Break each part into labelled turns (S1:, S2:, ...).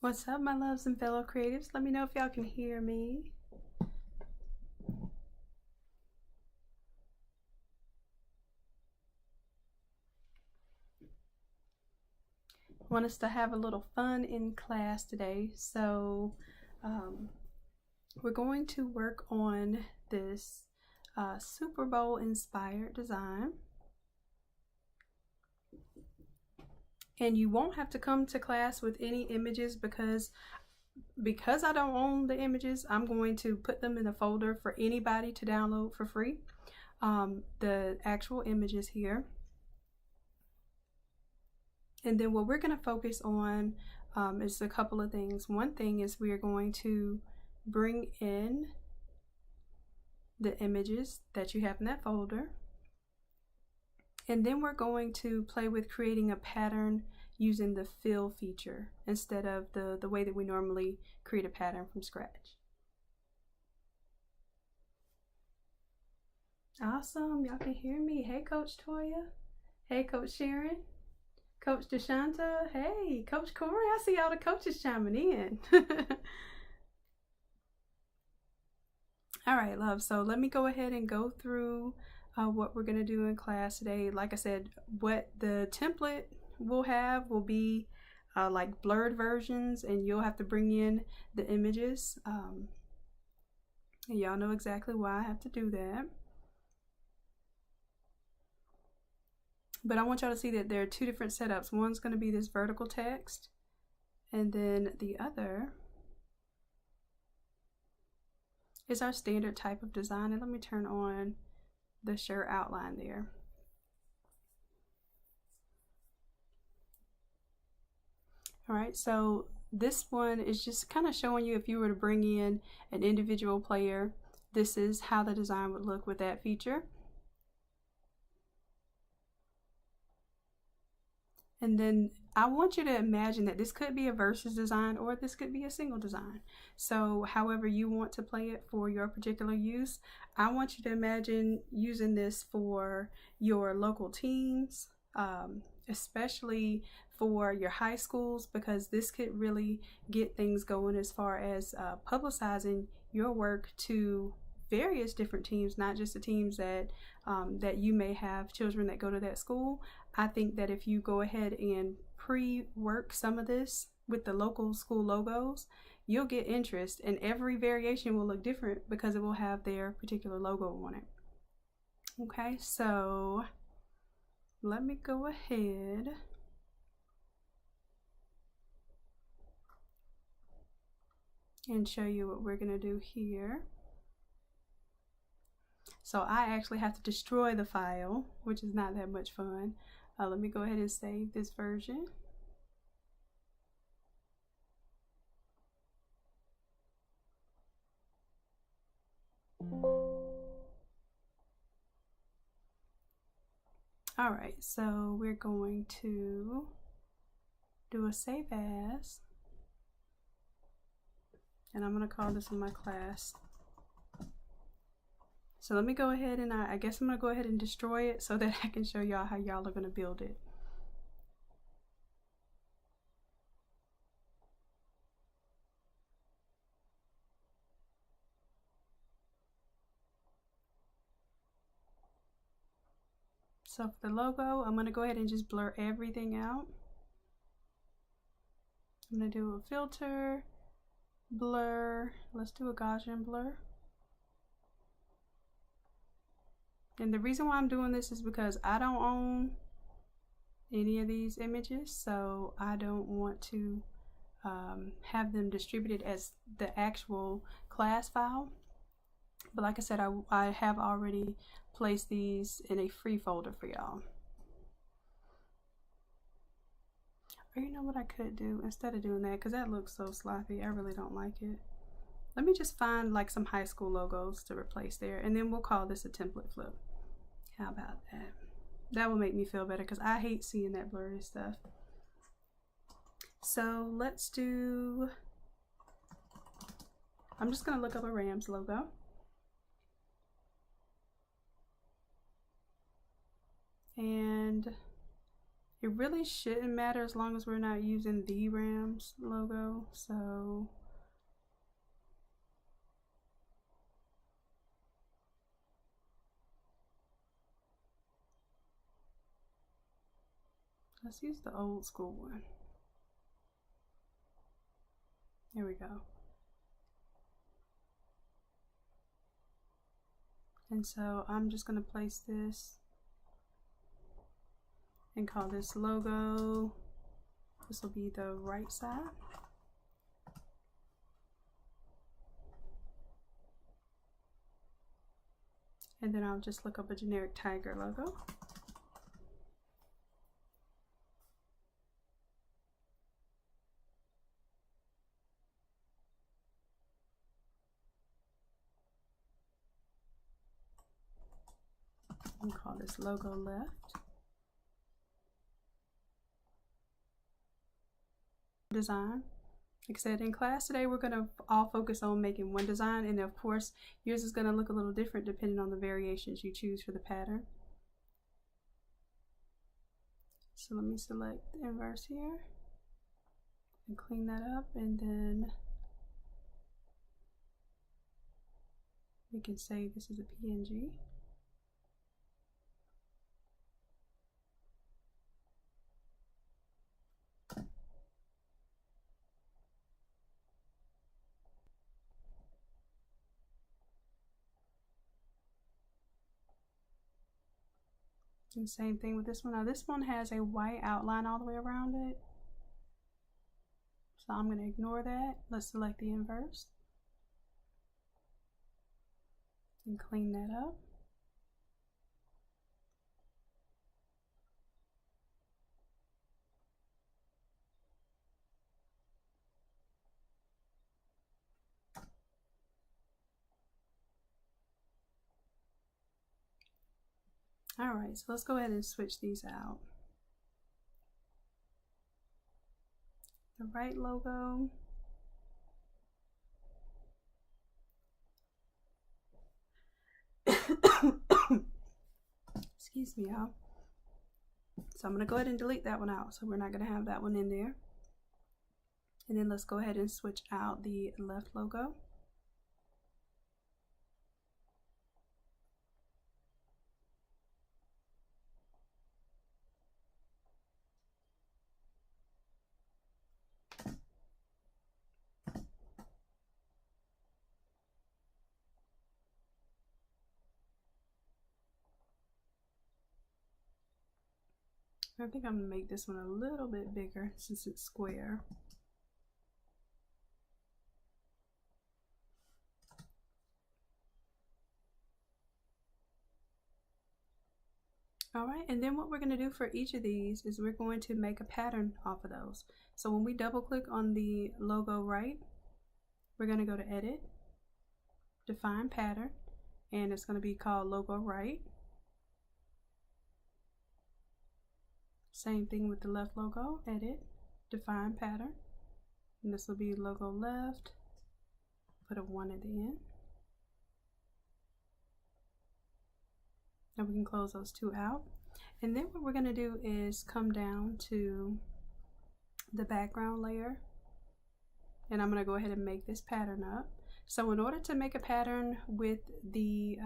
S1: What's up, my loves and fellow creatives? Let me know if y'all can hear me. I want us to have a little fun in class today. So we're going to work on this Super Bowl inspired design. And you won't have to come to class with any images because I don't own the images. I'm going to put them in a folder for anybody to download for free. The actual images here. And then what we're going to focus on is a couple of things. One thing is we are going to bring in the images that you have in that folder. And then we're going to play with creating a pattern using the fill feature instead of the way that we normally create a pattern from scratch. Awesome, y'all can hear me. Hey, Coach Toya. Hey, Coach Sharon. Coach Deshanta. Hey, Coach Corey. I see all the coaches chiming in. All right, love. So let me go ahead and go through what we're going to do in class today. Like I said, what the template will have will be like blurred versions, and you'll have to bring in the images. And y'all know exactly why I have to do that. But I want y'all to see that there are two different setups. One's going to be this vertical text, and then the other is our standard type of design. And let me turn on the shirt outline there. All right, so this one is just kind of showing you if you were to bring in an individual player, this is how the design would look with that feature. And then I want you to imagine that this could be a versus design or this could be a single design. So however you want to play it for your particular use, I want you to imagine using this for your local teams, especially for your high schools, because this could really get things going as far as publicizing your work to various different teams, not just the teams that that you may have children that go to that school. I think that if you go ahead and pre-work some of this with the local school logos, you'll get interest, and every variation will look different because it will have their particular logo on it. Okay, so let me go ahead and show you what we're going to do here. So I actually have to destroy the file, which is not that much fun. Let me go ahead and save this version. All right, so we're going to do a save as, and I'm going to call this in my class. So let me go ahead and I guess I'm going to go ahead and destroy it so that I can show y'all how y'all are going to build it. So for the logo, I'm going to go ahead and just blur everything out. I'm going to do a filter, blur. Let's do a Gaussian blur. And the reason why I'm doing this is because I don't own any of these images, so I don't want to have them distributed as the actual class file. But like I said, I have already placed these in a free folder for y'all. Or you know what I could do instead of doing that, because that looks so sloppy, I really don't like it. Let me just find like some high school logos to replace there, and then we'll call this a template flip. How about that? That will make me feel better because I hate seeing that blurry stuff. So let's do, I'm just going to look up a Rams logo. And It really shouldn't matter as long as we're not using the Rams logo. So let's use the old school one. There we go. And so I'm just going to place this and call this logo. This will be the right side. And then I'll just look up a generic tiger logo. And call this logo left. Design. Like I said, in class today, we're going to all focus on making one design, and of course, yours is going to look a little different depending on the variations you choose for the pattern. So let me select the inverse here and clean that up, and then we can say this is a PNG. And same thing with this one. Now this one has a white outline all the way around it, so I'm going to ignore that. Let's select the inverse and clean that up. All right, so let's go ahead and switch these out. The right logo. Excuse me, y'all. So I'm going to go ahead and delete that one out. So we're not going to have that one in there. And then let's go ahead and switch out the left logo. I think I'm going to make this one a little bit bigger since it's square. All right, and then what we're going to do for each of these is we're going to make a pattern off of those. So when we double click on the logo right, we're going to go to Edit, Define Pattern, and it's going to be called Logo Right. Same thing with the left logo, Edit, Define Pattern, and this will be logo left, put a 1 at the end. And we can close those two out. And then what we're going to do is come down to the background layer, and I'm going to go ahead and make this pattern up. So in order to make a pattern with the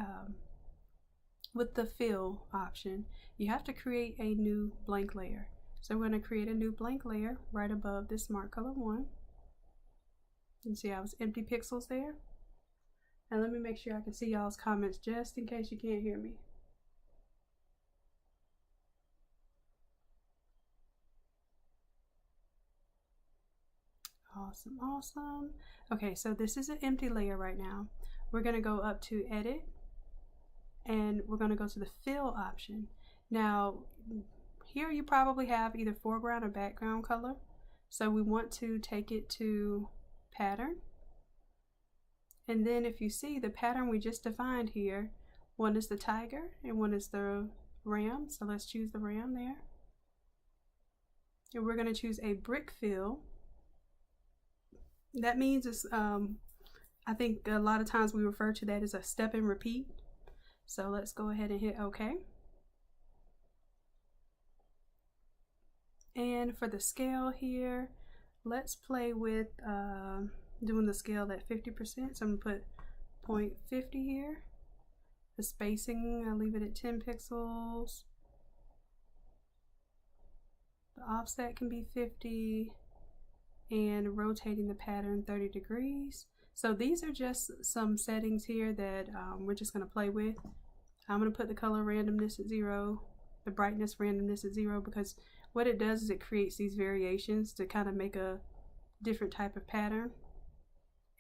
S1: fill option, you have to create a new blank layer. So we're going to create a new blank layer right above this Smart Color 1. You can see I was empty pixels there. And let me make sure I can see y'all's comments just in case you can't hear me. Awesome, awesome. Okay, so this is an empty layer right now. We're going to go up to Edit, and we're going to go to the Fill option. Now, here you probably have either foreground or background color. So we want to take it to Pattern. And then if you see the pattern we just defined here, one is the tiger and one is the ram. So let's choose the ram there. And we're going to choose a brick fill. That means it's, I think a lot of times we refer to that as a step and repeat. So let's go ahead and hit OK. And for the scale here, let's play with doing the scale at 50%. So I'm going to put 0.50 here. The spacing, I'll leave it at 10 pixels. The offset can be 50, and rotating the pattern 30 degrees. So these are just some settings here that we're just going to play with. I'm going to put the color randomness at 0, the brightness randomness at 0, because what it does is it creates these variations to kind of make a different type of pattern.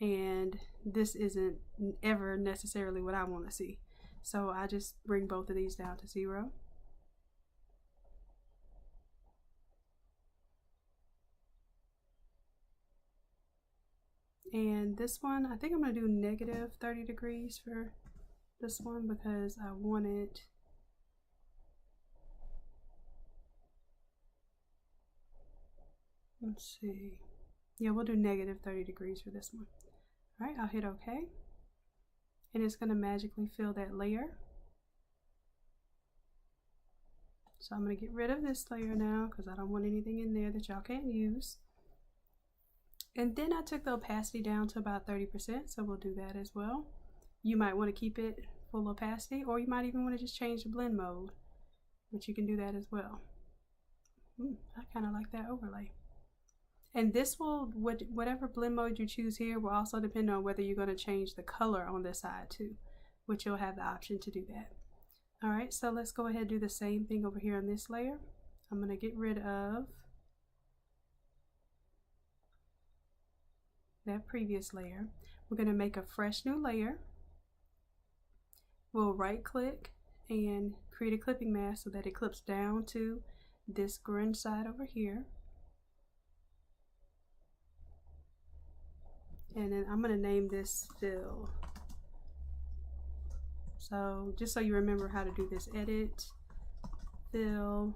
S1: And this isn't ever necessarily what I want to see. So I just bring both of these down to 0. And this one, I think I'm going to do negative 30 degrees for this one because I want it let's see. Yeah, we'll do negative 30 degrees for this one. All right, I'll hit OK. And it's going to magically fill that layer. So I'm going to get rid of this layer now because I don't want anything in there that y'all can't use. And then I took the opacity down to about 30%, so we'll do that as well. You might want to keep it full opacity, or you might even want to just change the blend mode, but you can do that as well. I kind of like that overlay. And this will, whatever blend mode you choose here, will also depend on whether you're going to change the color on this side too, which you'll have the option to do that. All right, so let's go ahead and do the same thing over here on this layer. I'm going to get rid of that previous layer. We're going to make a fresh new layer. We'll right click and create a clipping mask so that it clips down to this grunge side over here. And then I'm going to name this fill. So just so you remember how to do this, edit, fill,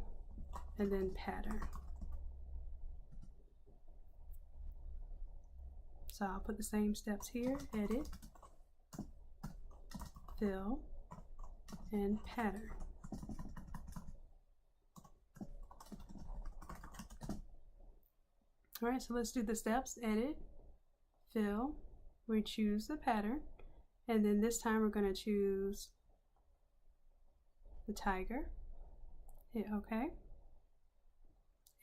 S1: and then pattern. So I'll put the same steps here, edit, fill, and pattern. All right, so let's do the steps, edit, fill, we choose the pattern, and then this time we're going to choose the tiger, hit OK.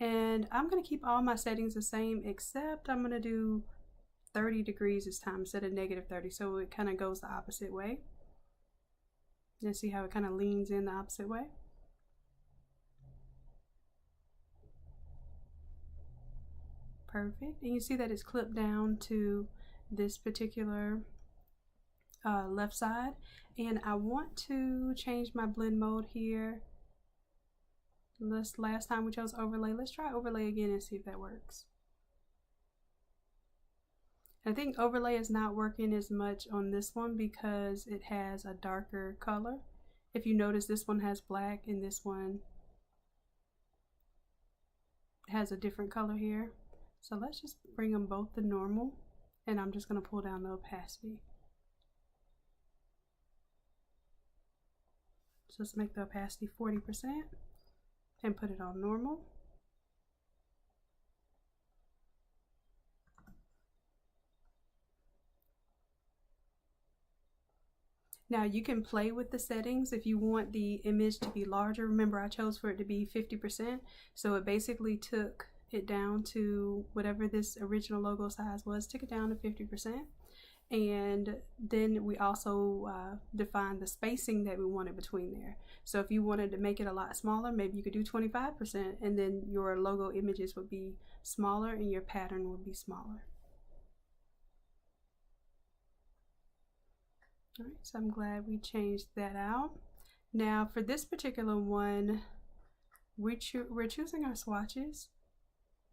S1: And I'm going to keep all my settings the same, except I'm going to do 30 degrees this time instead of negative 30, so it kind of goes the opposite way. And see how it kind of leans in the opposite way. Perfect. And you see that it's clipped down to this particular left side. And I want to change my blend mode here. Last time we chose overlay. Let's try overlay again and see if that works. I think overlay is not working as much on this one because it has a darker color. If you notice, this one has black and this one has a different color here. So let's just bring them both to normal, and I'm just going to pull down the opacity. So let's make the opacity 40% and put it on normal. Now you can play with the settings if you want the image to be larger. Remember, I chose for it to be 50%, so it basically took it down to whatever this original logo size was, took it down to 50%. And then we also defined the spacing that we wanted between there. So if you wanted to make it a lot smaller, maybe you could do 25%, and then your logo images would be smaller and your pattern would be smaller. All right, so I'm glad we changed that out. Now for this particular one, we're choosing our swatches,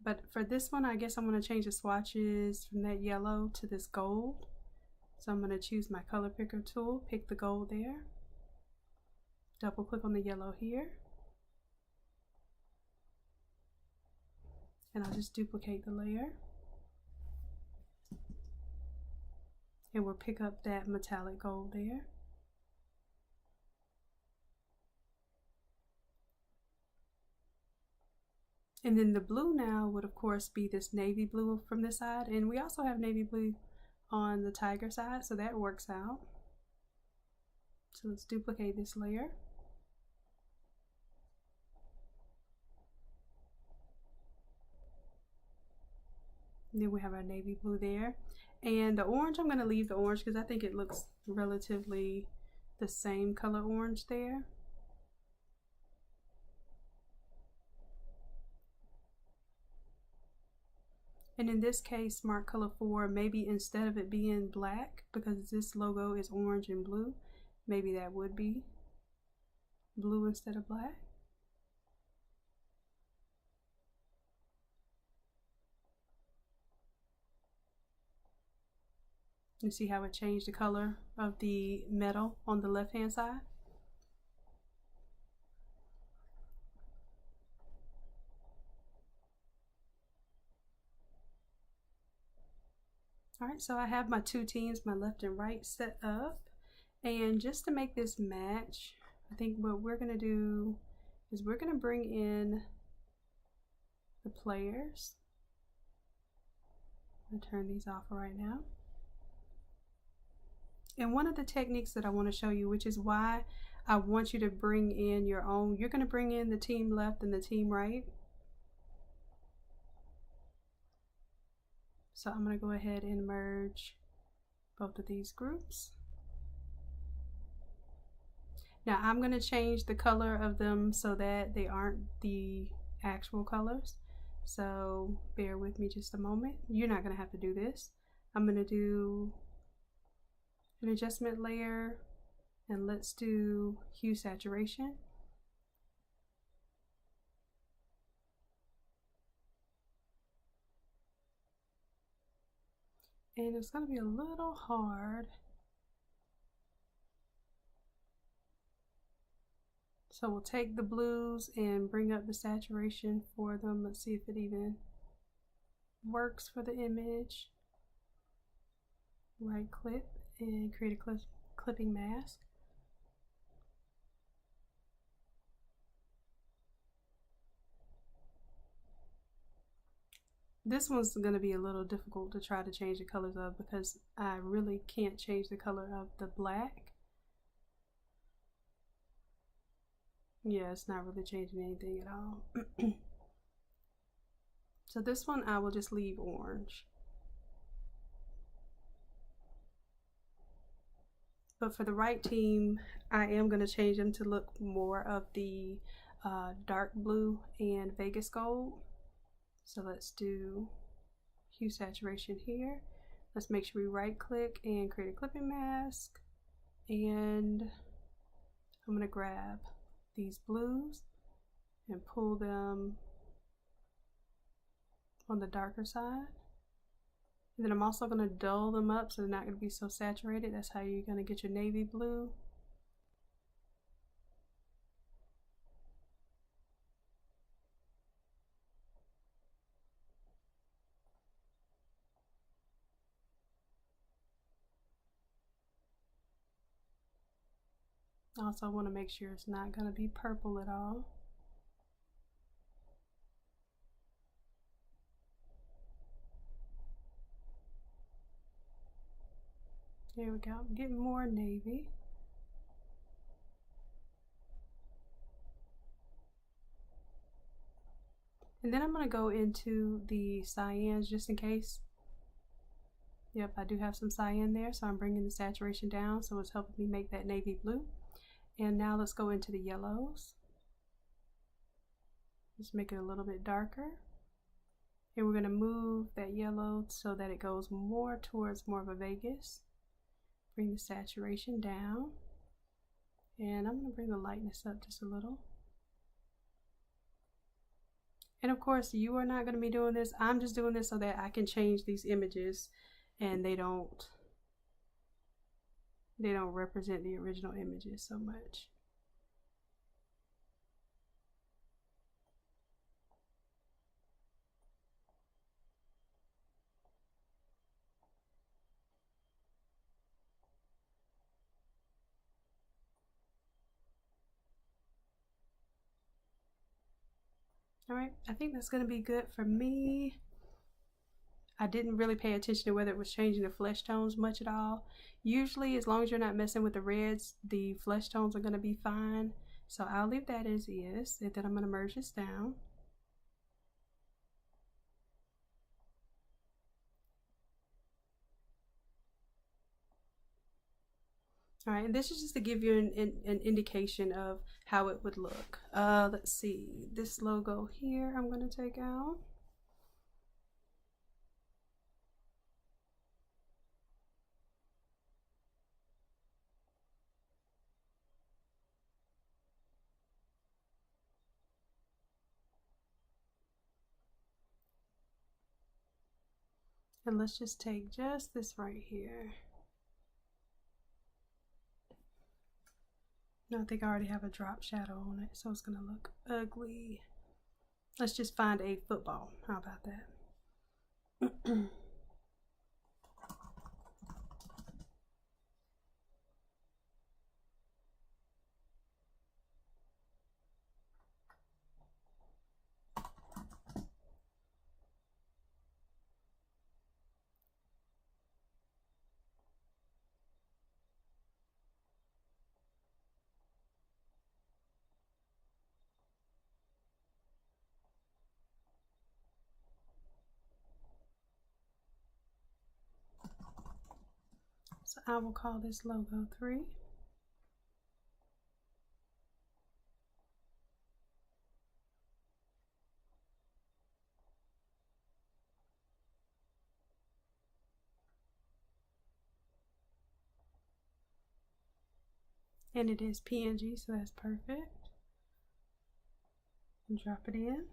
S1: but for this one, I guess I'm going to change the swatches from that yellow to this gold. So I'm going to choose my color picker tool, pick the gold there, double click on the yellow here, and I'll just duplicate the layer. And we'll pick up that metallic gold there. And then the blue now would of course be this navy blue from this side, and we also have navy blue on the tiger side, so that works out. So let's duplicate this layer. And then we have our navy blue there. And the orange, I'm going to leave the orange because I think it looks relatively the same color orange there. And in this case, Smart Color 4, maybe instead of it being black, because this logo is orange and blue, maybe that would be blue instead of black. You see how it changed the color of the metal on the left hand side? All right, so I have my two teams, my left and right, set up. And just to make this match, I think what we're gonna do is we're gonna bring in the players. I'm gonna turn these off right now. And one of the techniques that I want to show you, which is why I want you to bring in your own, you're gonna bring in the team left and the team right. So I'm going to go ahead and merge both of these groups. Now I'm going to change the color of them so that they aren't the actual colors. So bear with me just a moment. You're not going to have to do this. I'm going to do an adjustment layer, and let's do Hue Saturation. And it's going to be a little hard. So we'll take the blues and bring up the saturation for them. Let's see if it even works for the image. Right click and create a clipping mask. This one's going to be a little difficult to try to change the colors of because I really can't change the color of the black. Yeah, it's not really changing anything at all. So this one I will just leave orange. But for the right team, I am going to change them to look more of the dark blue and Vegas gold. So let's do Hue Saturation here. Let's make sure we right click and create a clipping mask. And I'm going to grab these blues and pull them on the darker side. And then I'm also going to dull them up so they're not going to be so saturated. That's how you're going to get your navy blue. Also, I want to make sure it's not going to be purple at all. There we go. I'm getting more navy. And then I'm going to go into the cyans just in case. Yep, I do have some cyan there, so I'm bringing the saturation down, so it's helping me make that navy blue. And now let's go into the yellows. Just make it a little bit darker. And we're going to move that yellow so that it goes more towards more of a Vegas. Bring the saturation down. And I'm going to bring the lightness up just a little. And of course, you are not going to be doing this. I'm just doing this so that I can change these images and they don't represent the original images so much. All right, I think that's going to be good for me. I didn't really pay attention to whether it was changing the flesh tones much at all. Usually, as long as you're not messing with the reds, the flesh tones are going to be fine. So I'll leave that as is, and then I'm going to merge this down. All right, and this is just to give you an indication of how it would look. Let's see, this logo here I'm going to take out. And let's just take just this right here. No, I think I already have a drop shadow on it, so it's gonna look ugly. Let's just find a football. How about that? So I will call this logo 3. And it is PNG, so that's perfect. And drop it in.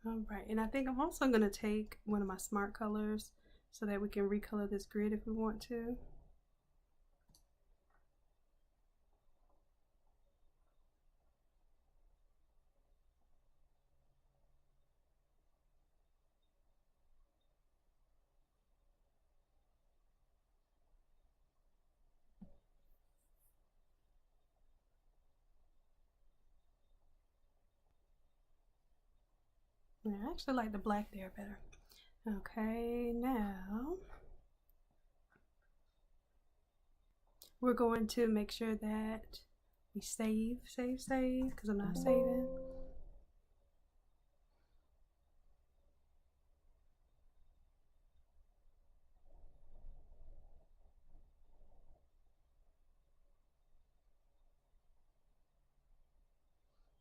S1: All right, and I think I'm also going to take one of my smart colors so that we can recolor this grid if we want to. Yeah, I actually like the black there better. Okay, now we're going to make sure that we save, because I'm not saving.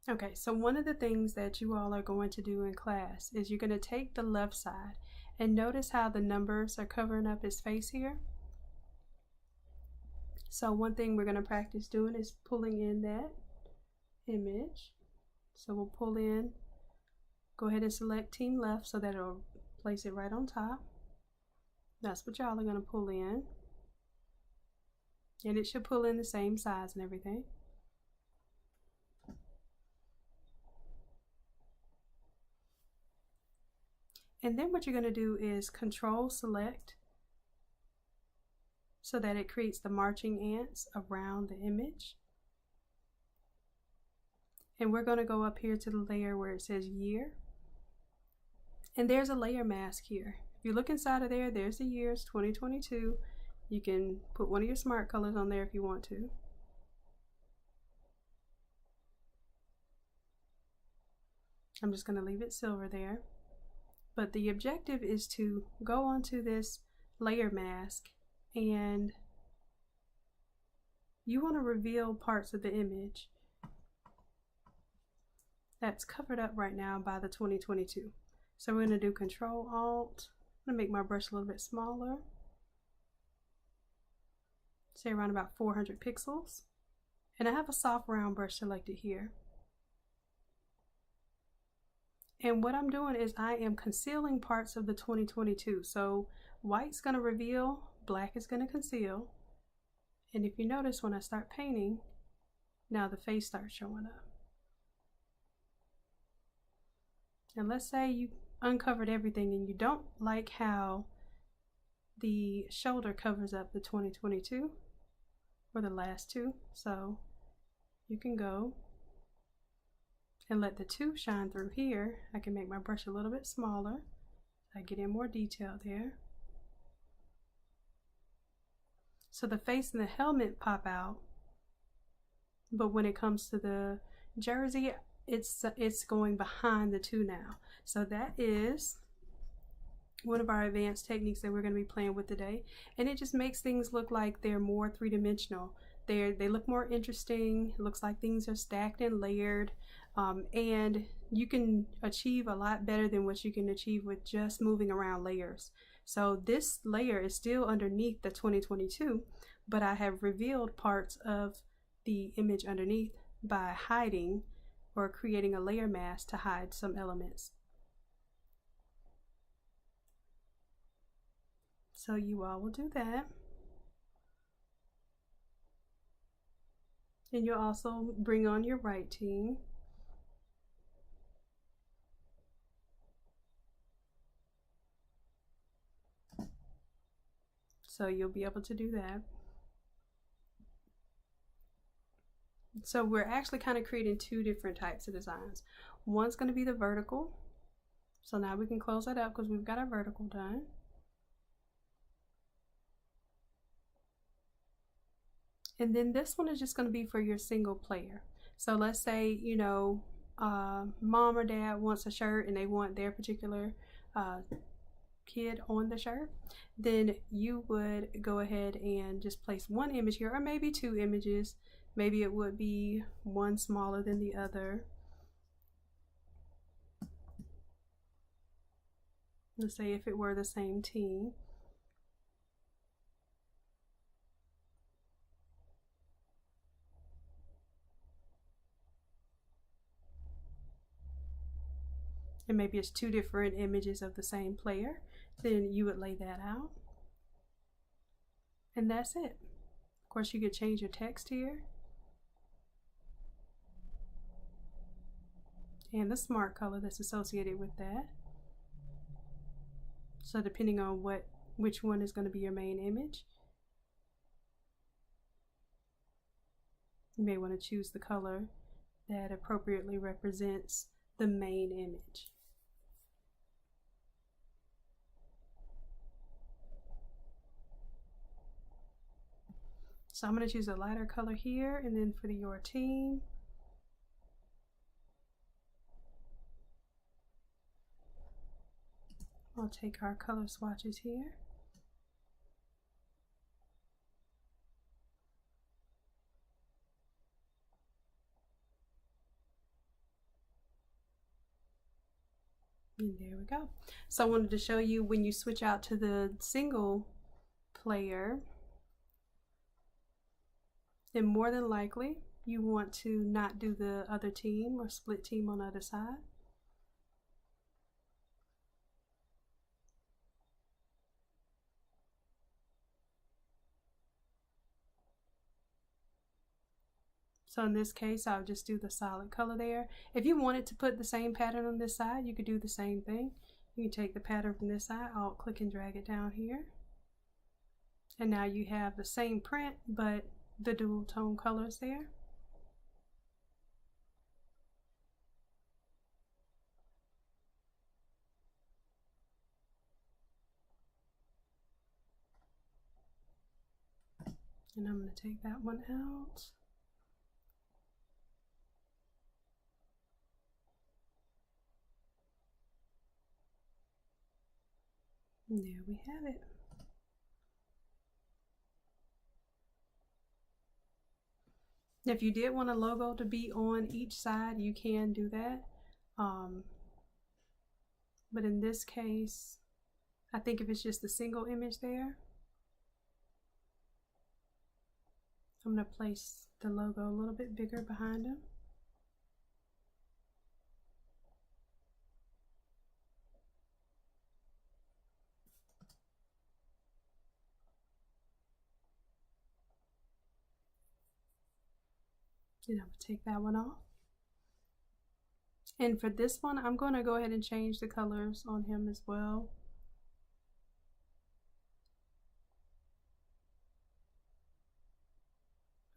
S1: Okay, so one of the things that you all are going to do in class is you're going to take the left side and notice how the numbers are covering up his face here. So one thing we're going to practice doing is pulling in that image. So we'll pull in, go ahead and select Team Left so that it'll place it right on top. That's what y'all are going to pull in. And it should pull in the same size and everything. And then what you're going to do is Control Select so that it creates the marching ants around the image. And we're going to go up here to the layer where it says year. And there's a layer mask here. If you look inside of there, there's the years 2022. You can put one of your smart colors on there if you want to. I'm just going to leave it silver there. But the objective is to go onto this layer mask and you want to reveal parts of the image that's covered up right now by the 2022. So we're going to do Control Alt. I'm going to make my brush a little bit smaller. Say around about 400 pixels. And I have a soft round brush selected here. And what I'm doing is I am concealing parts of the 2022. So white's going to reveal, black is going to conceal. And if you notice when I start painting, now the face starts showing up. And let's say you uncovered everything and you don't like how the shoulder covers up the 2022 or the last two. So you can go and let the 2 shine through here. I can make my brush a little bit smaller. I get in more detail there. So the face and the helmet pop out, but when it comes to the jersey, it's going behind the 2 now. So that is one of our advanced techniques that we're going to be playing with today, and it just makes things look like they're more three-dimensional. They look more interesting. It looks like things are stacked and layered, and you can achieve a lot better than what you can achieve with just moving around layers. So this layer is still underneath the 2022, but I have revealed parts of the image underneath by hiding or creating a layer mask to hide some elements. So you all will do that. And you'll also bring on your right team. So you'll be able to do that. So we're actually kind of creating 2 different types of designs. One's going to be the vertical. So now we can close that up because we've got our vertical done. And then this one is just going to be for your single player. So let's say, you know, mom or dad wants a shirt and they want their particular kid on the shirt, then you would go ahead and just place 1 image here, or maybe 2 images. Maybe it would be one smaller than the other. Let's say if it were the same team. And maybe it's 2 different images of the same player, then you would lay that out. And that's it. Of course, you could change your text here. And the smart color that's associated with that. So depending on which one is going to be your main image, you may want to choose the color that appropriately represents the main image. So I'm going to choose a lighter color here, and then for your team, I'll take our color swatches here. And there we go. So I wanted to show you when you switch out to the single player, then more than likely you want to not do the other team or split team on the other side. So in this case, I'll just do the solid color there. If you wanted to put the same pattern on this side, you could do the same thing. You can take the pattern from this side, Alt click and drag it down here. And now you have the same print, but the dual tone colors there. And I'm going to take that one out. And there we have it. If you did want a logo to be on each side, you can do that. But in this case, I think if it's just a single image there, I'm going to place the logo a little bit bigger behind them. And I'm going to take that one off. And for this one, I'm going to go ahead and change the colors on him as well.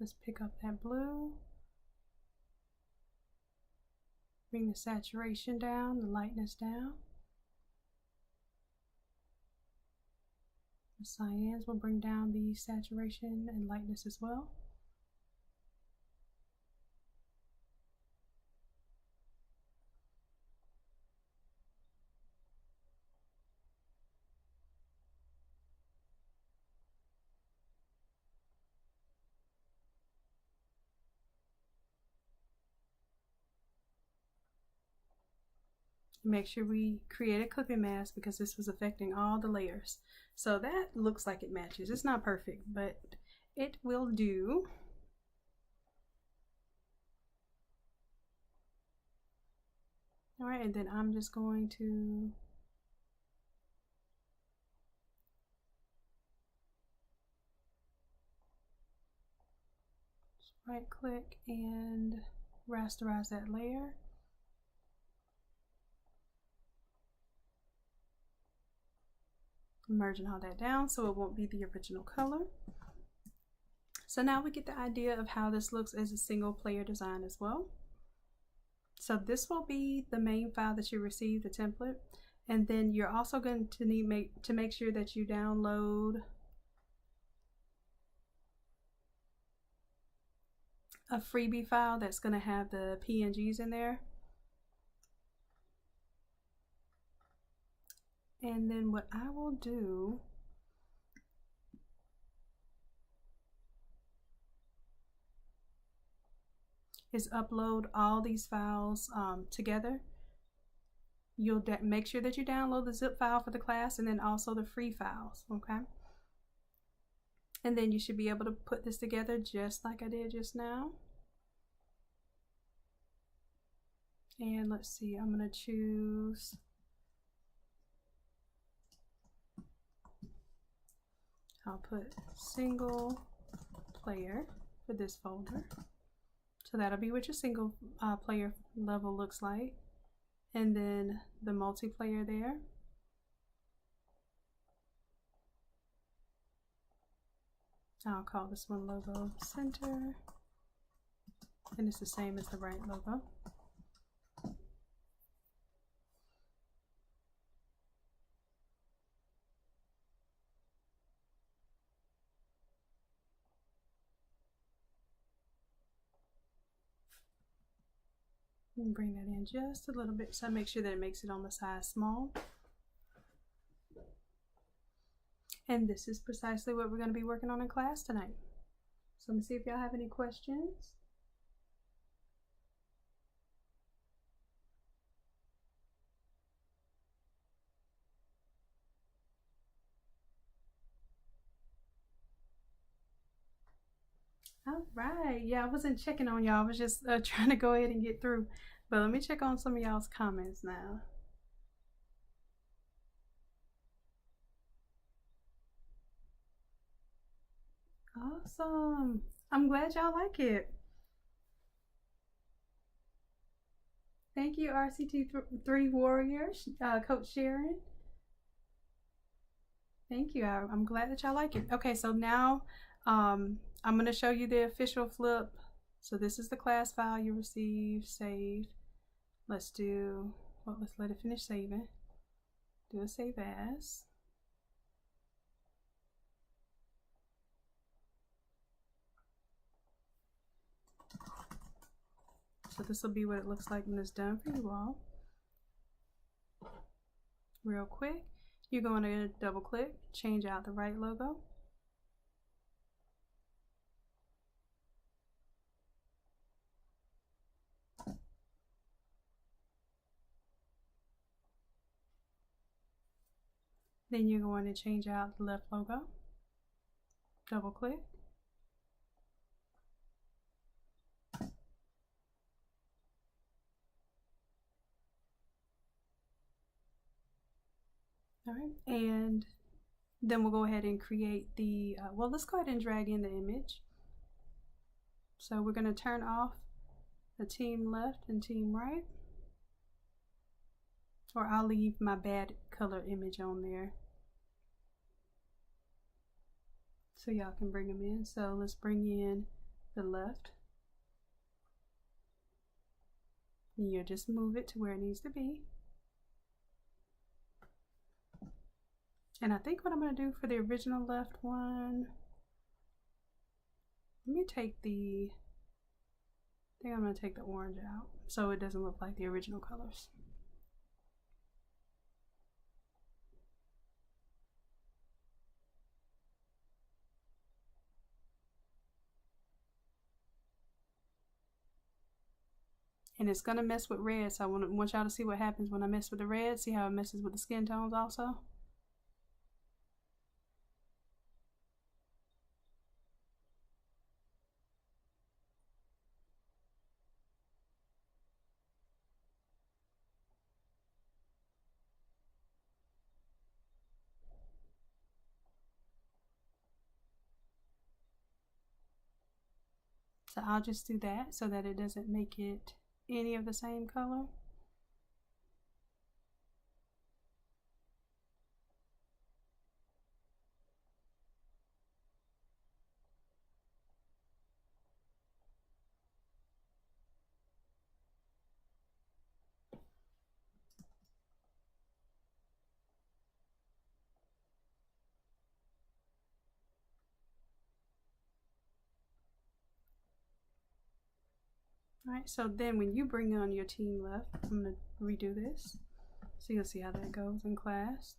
S1: Let's pick up that blue. Bring the saturation down, the lightness down. The cyans will bring down the saturation and lightness as well. Make sure we create a clipping mask because this was affecting all the layers. So that looks like it matches. It's not perfect, but it will do. All right, and then I'm just going to right click and rasterize that layer. Merging all that down so it won't be the original color. So now we get the idea of how this looks as a single player design as well. So this will be the main file that you receive, the template, and then you're also going to need to make sure that you download a freebie file that's going to have the PNGs in there. And then what I will do is upload all these files together. You'll make sure that you download the zip file for the class and then also the free files, okay? And then you should be able to put this together just like I did just now. And let's see, I'm going to choose I'll put single player for this folder. So that'll be what your single player level looks like. And then the multiplayer there. I'll call this one logo center. And it's the same as the right logo. And bring that in just a little bit so I make sure that it makes it on the size small. And this is precisely what we're going to be working on in class tonight. So let me see if y'all have any questions. All right, yeah, I wasn't checking on y'all. I was just trying to go ahead and get through. But let me check on some of y'all's comments now. Awesome. I'm glad y'all like it. Thank you, RCT3 Warriors, Coach Sharon. Thank you. I'm glad that y'all like it. Okay, so now I'm going to show you the official flip. So this is the class file you receive, save. Let's let it finish saving. Do a save as. So this will be what it looks like when it's done for you all. Real quick, you're going to double click, change out the right logo. Then you're going to change out the left logo. Double click. All right, and then we'll go ahead and create the, well, let's go ahead and drag in the image. So we're going to turn off the team left and team right. or I'll leave my bad color image on there so y'all can bring them in. So let's bring in the left. And you just move it to where it needs to be. And I think what I'm going to do for the original left one, let me take the, I think I'm going to take the orange out so it doesn't look like the original colors. And it's going to mess with red, so I want y'all to see what happens when I mess with the red. See how it messes with the skin tones also? So I'll just do that so that it doesn't make it any of the same color. Alright, so then when you bring on your team left, I'm going to redo this so you'll see how that goes in class.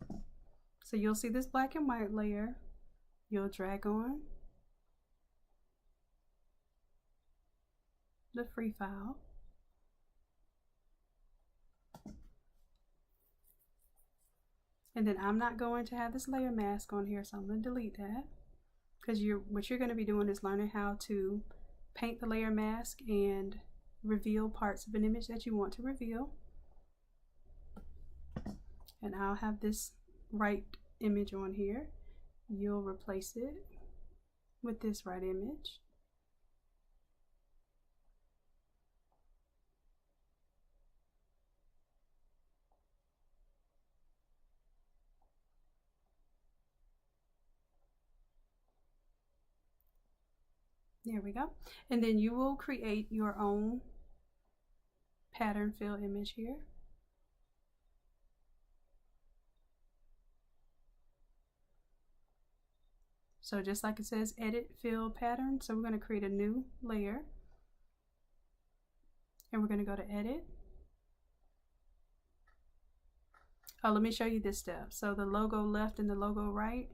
S1: So you'll see this black and white layer. You'll drag on the free file. And then I'm not going to have this layer mask on here, so I'm going to delete that. Because what you're going to be doing is learning how to paint the layer mask and reveal parts of an image that you want to reveal. And I'll have this right image on here. You'll replace it with this right image. There we go. And then you will create your own pattern fill image here. So just like it says edit fill pattern, so we're going to create a new layer. And we're going to go to edit. Oh, let me show you this step. So the logo left and the logo right,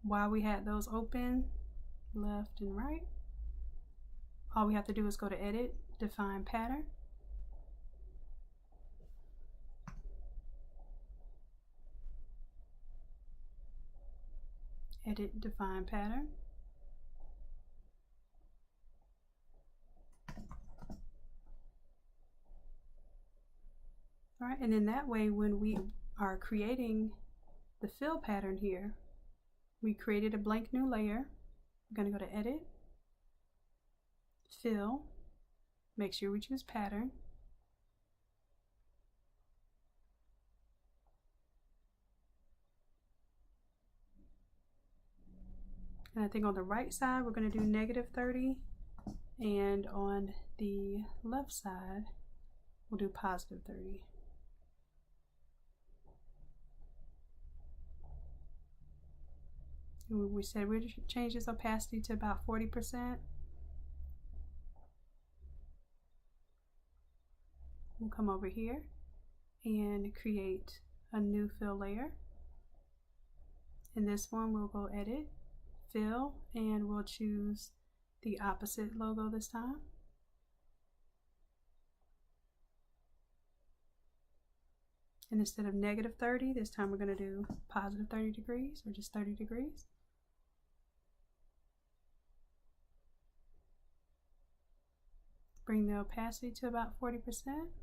S1: while we had those open, left and right, all we have to do is go to edit, define pattern. Edit, define pattern. All right, and then that way when we are creating the fill pattern here, we created a blank new layer. We're going to go to edit, fill, make sure we choose pattern. And I think on the right side, we're going to do -30. And on the left side, we'll do +30. We said we'd change this opacity to about 40%. We'll come over here and create a new fill layer. In this one, we'll go edit, fill, and we'll choose the opposite logo this time. And instead of -30, this time we're going to do +30 degrees, or just 30 degrees. Bring the opacity to about 40%.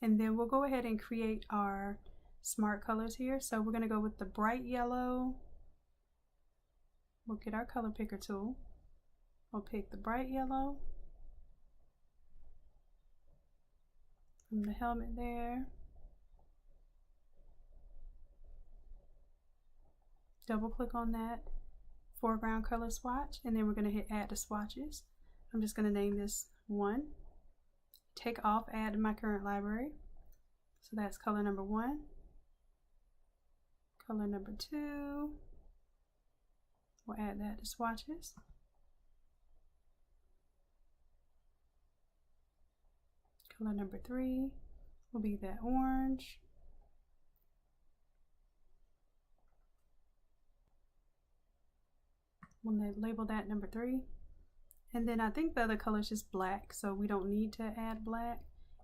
S1: And then we'll go ahead and create our smart colors here. So we're going to go with the bright yellow. We'll get our color picker tool. We'll pick the bright yellow. from the helmet there. Double click on that foreground color swatch, and then we're going to hit add to swatches. I'm just going to name this 1. Take off add to my current library. So that's color number 1. Color number 2. We'll add that to swatches. Color number 3 will be that orange. We'll label that number 3. And then I think the other color is just black, so we don't need to add black.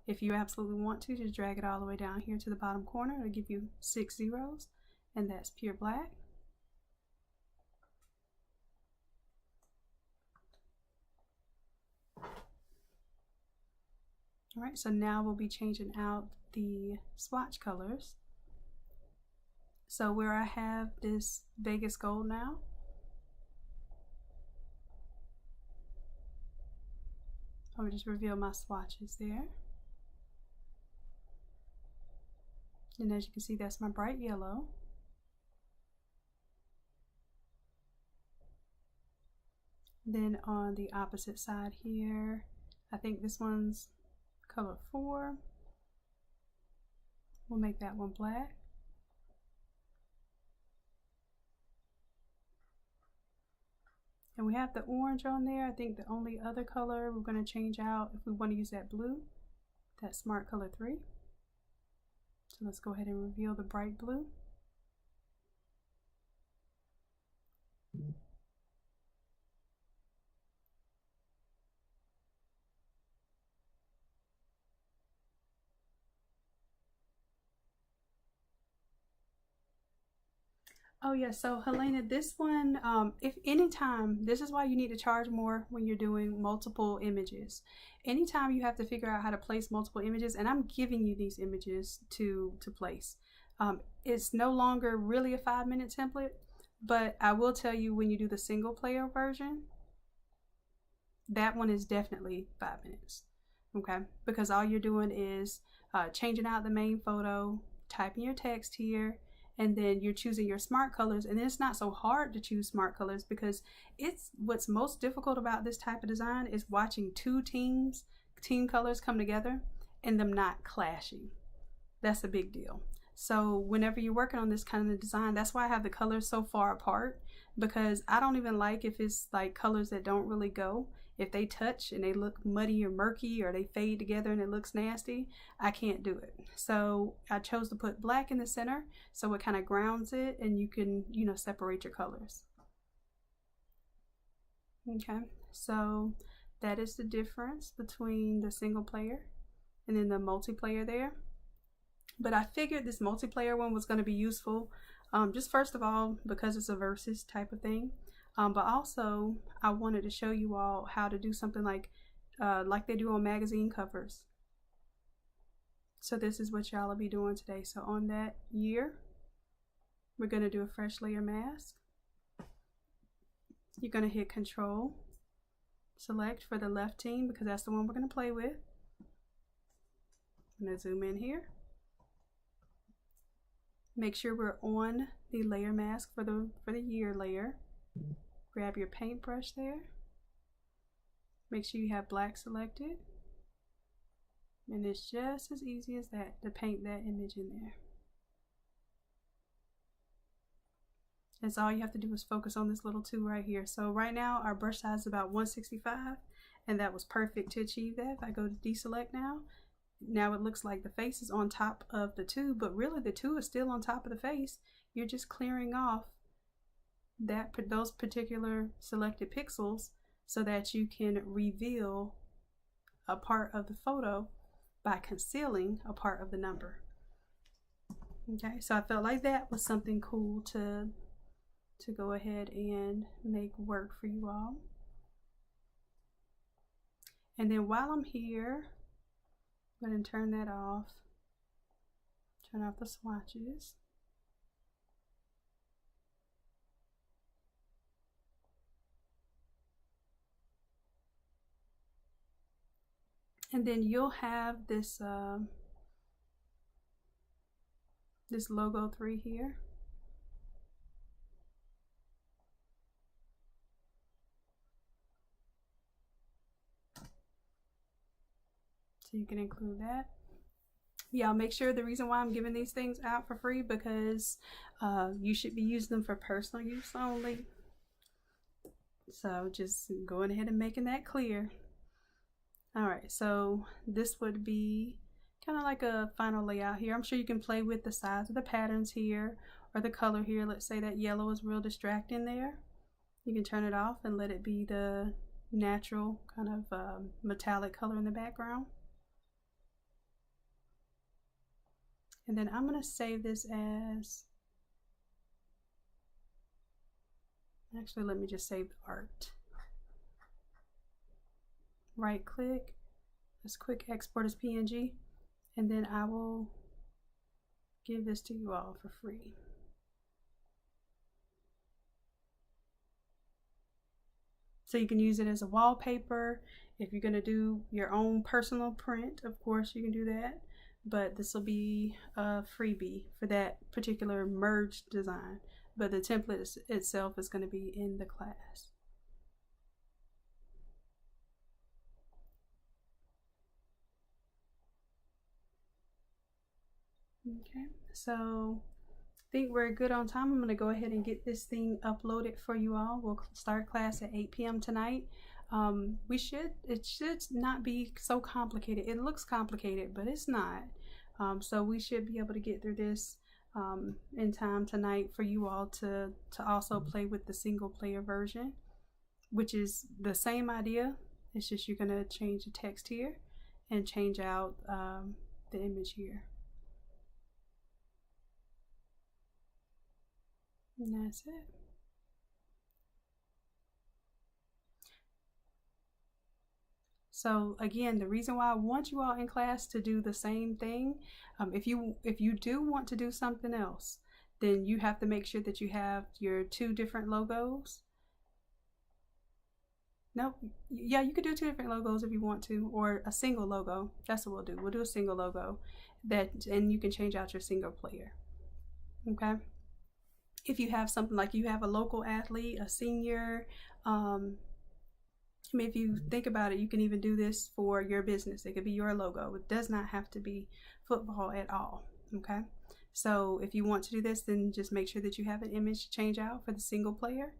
S1: If you absolutely want to, just drag it all the way down here to the bottom corner. It'll give you 6 zeros, and that's pure black. All right, so now we'll be changing out the swatch colors. So where I have this Vegas gold now, I'll just reveal my swatches there. And as you can see, that's my bright yellow. Then on the opposite side here, I think this one's color 4. We'll make that one black. And we have the orange on there. I think the only other color we're going to change out, if we want to use that blue, that's smart color 3. So let's go ahead and reveal the bright blue. Oh yeah, so Helena, this one, if anytime, this is why you need to charge more when you're doing multiple images. Anytime you have to figure out how to place multiple images, and I'm giving you these images to place. It's no longer really a 5-minute template, but I will tell you when you do the single player version, that one is definitely 5 minutes, okay? Because all you're doing is changing out the main photo, typing your text here, and then you're choosing your smart colors. And then it's not so hard to choose smart colors, because it's what's most difficult about this type of design is watching two team colors come together and them not clashing. That's a big deal. So whenever you're working on this kind of design, that's why I have the colors so far apart, because I don't even like if it's like colors that don't really go. If they touch and they look muddy or murky, or they fade together and it looks nasty, I can't do it. So I chose to put black in the center, so it kind of grounds it, and you can, you know, separate your colors. Okay, so that is the difference between the single player and then the multiplayer there. But I figured this multiplayer one was going to be useful, just first of all, because it's a versus type of thing. But also I wanted to show you all how to do something like they do on magazine covers. So this is what y'all will be doing today. So on that year, we're going to do a fresh layer mask. You're going to hit Control, select for the left team, because that's the one we're going to play with. I'm going to zoom in here. Make sure we're on the layer mask for the year layer. Grab your paintbrush there. Make sure you have black selected. And it's just as easy as that to paint that image in there. That's all you have to do is focus on this little 2 right here. So right now our brush size is about 165, and that was perfect to achieve that. If I go to deselect now it looks like the face is on top of the 2, but really the 2 is still on top of the face. You're just clearing off those particular selected pixels so that you can reveal a part of the photo by concealing a part of the number. Okay, so I felt like that was something cool to go ahead and make work for you all. And then while I'm here, I'm going to turn that off. Turn off the swatches. And then you'll have this this logo 3 here. So you can include that. Yeah, make sure the reason why I'm giving these things out for free, because you should be using them for personal use only. So just going ahead and making that clear. All right, so this would be kind of like a final layout here. I'm sure you can play with the size of the patterns here or the color here. Let's say that yellow is real distracting there. You can turn it off and let it be the natural kind of metallic color in the background. And then I'm going to save this as, actually let me just save the art. Right click, let's quick export as PNG, and then I will give this to you all for free. So you can use it as a wallpaper. If you're going to do your own personal print, of course you can do that, but this will be a freebie for that particular merged design, but the template itself is going to be in the class. Okay, so I think we're good on time. I'm going to go ahead and get this thing uploaded for you all. We'll start class at 8 p.m. tonight. It should not be so complicated. It looks complicated, but it's not. So we should be able to get through this in time tonight for you all to also play with the single player version, which is the same idea. It's just you're going to change the text here and change out the image here. And that's it. So again, the reason why I want you all in class to do the same thing, if you do want to do something else, then you have to make sure that you have your 2 different logos. Nope. Yeah, you could do 2 different logos if you want to, or a single logo. That's what we'll do. We'll do a single logo, and you can change out your single player. Okay. If you have something like you have a local athlete, a senior, I mean, if you think about it, you can even do this for your business. It could be your logo. It does not have to be football at all. Okay. So if you want to do this, then just make sure that you have an image to change out for the single player,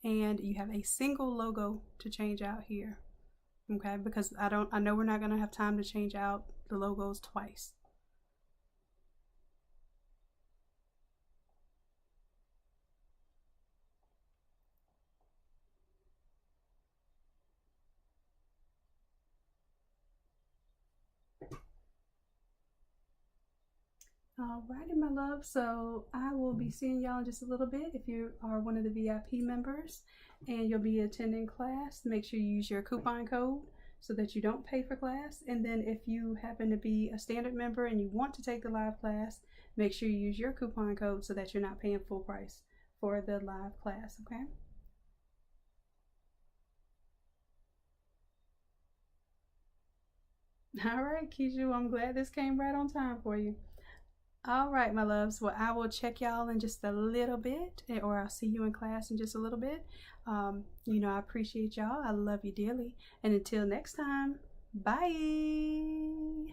S1: and you have a single logo to change out here. Okay. Because I know we're not going to have time to change out the logos twice. Alrighty, my love. So I will be seeing y'all in just a little bit. If you are one of the VIP members and you'll be attending class, make sure you use your coupon code so that you don't pay for class. And then if you happen to be a standard member and you want to take the live class, make sure you use your coupon code so that you're not paying full price for the live class. Okay. All right, Keisha, I'm glad this came right on time for you. All right, my loves. Well, I will check y'all in just a little bit, or I'll see you in class in just a little bit. You know, I appreciate y'all. I love you dearly. And until next time, bye.